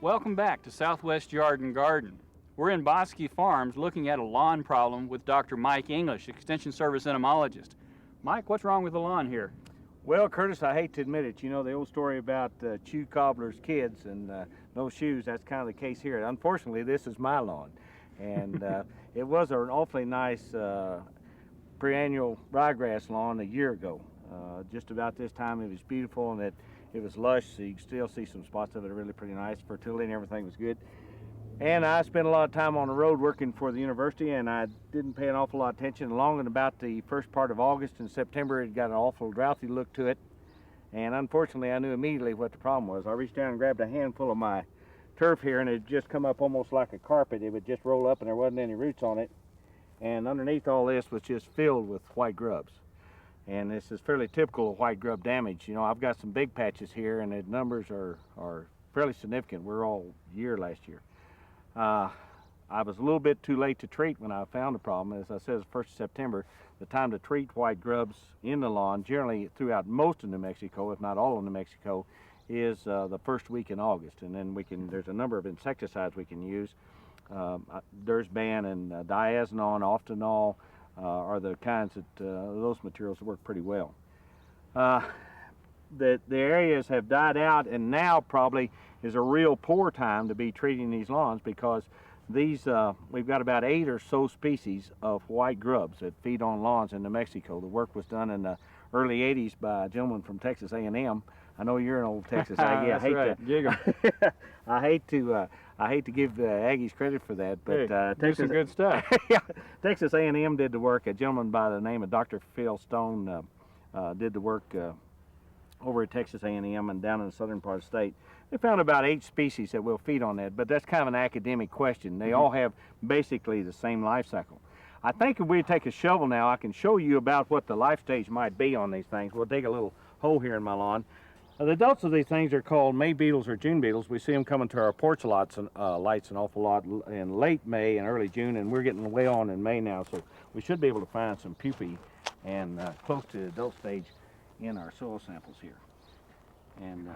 Welcome back to Southwest Yard and Garden. We're in Bosque Farms looking at a lawn problem with Dr. Mike English, Extension Service entomologist. Mike, what's wrong with the lawn here? Well, Curtis, I hate to admit it. You know the old story about shoe cobbler's kids and no shoes. That's kind of the case here. Unfortunately, this is my lawn. And it was an awfully nice perennial ryegrass lawn a year ago. Just about this time it was beautiful, and it was lush, so you can still see some spots of it are really pretty nice. Fertility and everything was good. And I spent a lot of time on the road working for the university, and I didn't pay an awful lot of attention. Along in about the first part of August and September, it got an awful drouthy look to it. And unfortunately, I knew immediately what the problem was. I reached down and grabbed a handful of my turf here, and it had just come up almost like a carpet. It would just roll up, and there wasn't any roots on it. And underneath all this was just filled with white grubs. And this is fairly typical of white grub damage. You know, I've got some big patches here, and the numbers are fairly significant. We're all year last year. I was a little bit too late to treat when I found the problem. As I said, it's 1st of September. The time to treat white grubs in the lawn, generally throughout most of New Mexico, if not all of New Mexico, is the first week in August. And then there's a number of insecticides we can use. Dursban and diazinon, oftanol are the kinds that those materials work pretty well. The areas have died out, and now probably is a real poor time to be treating these lawns, because these we've got about 8 or so species of white grubs that feed on lawns in New Mexico. The work was done in the early 80s by a gentleman from Texas A&M. I know you're an old Texas Aggie. That's right. I hate to give the Aggies credit for that, but Texas, some good stuff. Yeah, Texas A&M did the work. A gentleman by the name of Dr. Phil Stone did the work over at Texas A&M and down in the southern part of the state. They found about 8 species that will feed on that, but that's kind of an academic question. They all have basically the same life cycle. I think if we take a shovel now, I can show you about what the life stage might be on these things. We'll dig a little hole here in my lawn. The adults of these things are called May beetles or June beetles. We see them coming to our porch lights an awful lot in late May and early June, and we're getting way on in May now, so we should be able to find some pupae and close to the adult stage in our soil samples here. And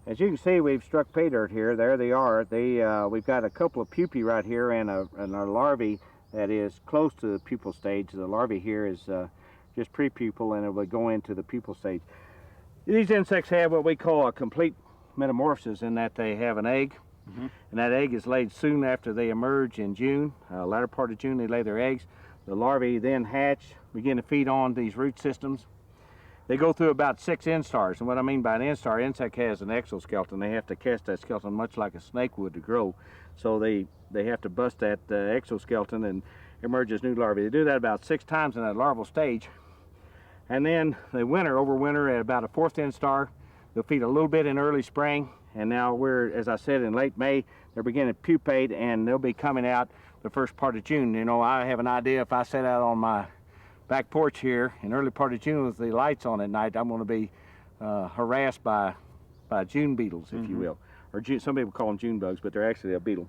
as you can see, we've struck pay dirt here. There they are. We've got a couple of pupae right here and a larvae that is close to the pupal stage. The larvae here is just pre-pupal, and it will go into the pupal stage. These insects have what we call a complete metamorphosis, in that they have an egg, and that egg is laid soon after they emerge in June. Latter part of June, they lay their eggs. The larvae then hatch, begin to feed on these root systems. They go through about 6 instars, and what I mean by an instar, insect has an exoskeleton. They have to cast that skeleton much like a snake would to grow, so they have to bust that exoskeleton and emerge as new larvae. They do that about 6 times in that larval stage, and then they overwinter at about a 4th instar. They'll feed a little bit in early spring, and now as I said, in late May, they're beginning to pupate, and they'll be coming out the first part of June. You know, I have an idea, if I set out on my back porch here in early part of June with the lights on at night, I'm going to be harassed by June beetles, if you will. Or some people call them June bugs, but they're actually a beetle.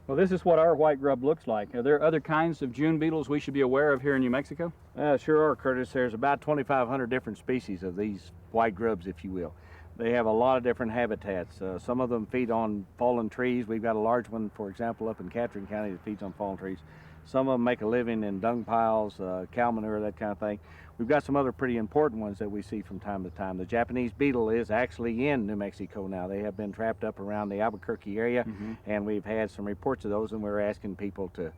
Well, this is what our white grub looks like. Are there other kinds of June beetles we should be aware of here in New Mexico? Sure are, Curtis. There's about 2,500 different species of these white grubs, if you will. They have a lot of different habitats. Some of them feed on fallen trees. We've got a large one, for example, up in Catherine County that feeds on fallen trees. Some of them make a living in dung piles, cow manure, that kind of thing. We've got some other pretty important ones that we see from time to time. The Japanese beetle is actually in New Mexico now. They have been trapped up around the Albuquerque area, and we've had some reports of those, and we're asking people to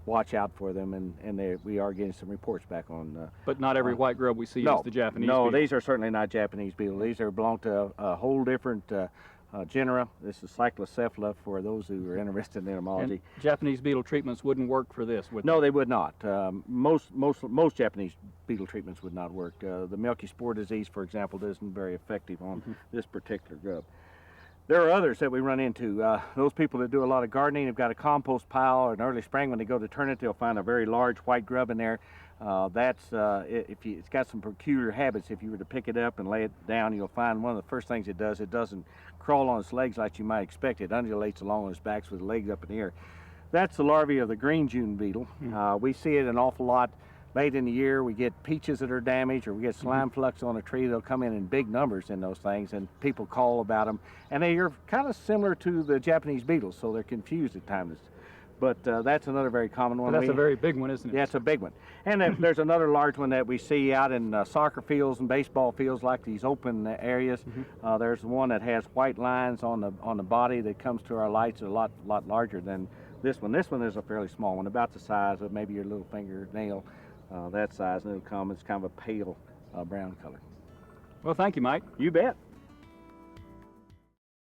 watch out for them, and we are getting some reports back on. But not every white grub we see is the Japanese beetle. No, these are certainly not Japanese beetle. These belong to a whole different genera. This is Cyclocephala for those who are interested in entomology. And Japanese beetle treatments wouldn't work for this, would they? No, they would not. Most Japanese beetle treatments would not work. The milky spore disease, for example, isn't very effective on this particular grub. There are others that we run into. Those people that do a lot of gardening have got a compost pile, in early spring when they go to turn it, they'll find a very large white grub in there. It's got some peculiar habits. If you were to pick it up and lay it down, you'll find one of the first things it does, it doesn't crawl on its legs like you might expect. It undulates along on its back with the legs up in the air. That's the larvae of the green June beetle. We see it an awful lot late in the year we get peaches that are damaged, or we get slime flux on a tree. They'll come in big numbers in those things, and people call about them. And they are kind of similar to the Japanese beetles, so they're confused at times. But that's another very common one. But that's a very big one, isn't it? Yeah, it's a big one. And then there's another large one that we see out in soccer fields and baseball fields, like these open areas. There's one that has white lines on the body that comes to our lights, a lot larger than this one. This one is a fairly small one, about the size of maybe your little fingernail, that size, and it'll come. It's kind of a pale brown color. Well, thank you, Mike. You bet.